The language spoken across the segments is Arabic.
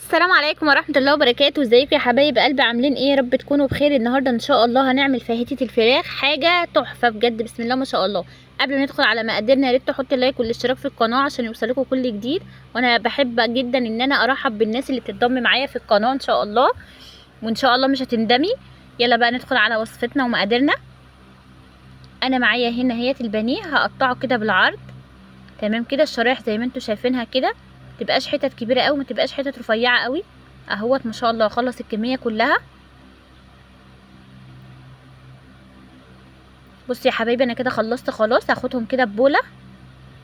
السلام عليكم ورحمه الله وبركاته. ازيكم يا حبايب قلبي؟ عاملين ايه؟ يا رب تكونوا بخير. النهارده ان شاء الله هنعمل فاهيتة الفراخ، حاجه تحفه بجد، بسم الله ما شاء الله. قبل ما ندخل على مقاديرنا يا ريت تحطوا اللايك والاشتراك في القناه عشان يوصلكم كل جديد. وانا بحب جدا ان انا ارحب بالناس اللي بتنضم معايا في القناه ان شاء الله، وان شاء الله مش هتندمي. يلا بقى ندخل على وصفتنا ومقاديرنا. انا معايا هنا هيت البانيه، هقطعه كده بالعرض تمام كده، الشرايح زي ما انتم شايفينها كده، متبقاش حتت كبيره قوي، متبقاش حتت رفيعه قوي اهوت. ما شاء الله اخلص الكميه كلها. بصي يا حبايبي انا كده خلصت خلاص، هاخدهم كده ببوله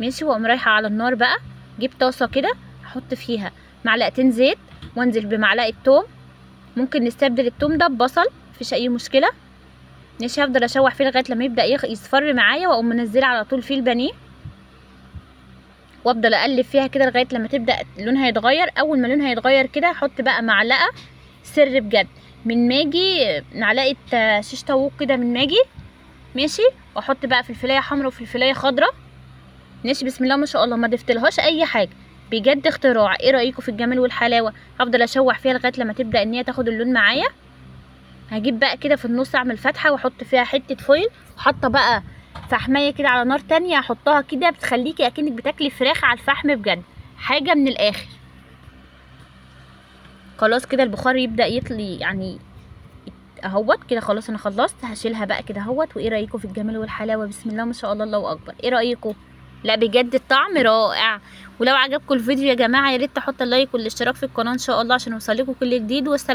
ماشي، واقوم رايحه على النار بقى. جيب طاسه كده، احط فيها معلقتين زيت وانزل بمعلقه توم. ممكن نستبدل التوم ده ببصل، مفيش اي مشكله ماشي. هفضل اشوح فيه لغايه لما يبدا يصفر معايا، واقوم منزله على طول فيه البانيه، وافضل اقلب فيها كده لغايه لما تبدا لونها يتغير. اول ما لونها يتغير كده احط بقى معلقه سر بجد من ماجي، معلقه شيش طاووق كده من ماجي ماشي، واحط بقى فلفلايه حمرا وفلفلايه خضراء ماشي. بسم الله ما شاء الله، ما ضفتلهاش اي حاجه، بجد اختراع. ايه رايكم في الجمال والحلاوه؟ هفضل اشوح فيها لغايه لما تبدا ان هي تاخد اللون معايا. هجيب بقى كده في النص اعمل فتحه واحط فيها حته فويل، وحاطه بقى فحمايه كده على نار تانية، احطها كده بتخليكي اكنك بتاكلي فراخ على الفحم بجد، حاجه من الاخر. خلاص كده البخار يبدا يطلي يعني اهوت كده. خلاص انا خلصت، هشيلها بقى كده اهوت. وايه رايكم في الجمال والحلاوه؟ بسم الله ما شاء الله، الله اكبر. ايه رايكم؟ لا بجد الطعم رائع. ولو عجبكم الفيديو يا جماعه يا ريت تحطوا اللايك والاشتراك في القناه ان شاء الله عشان يوصلكم كل جديد. والسلام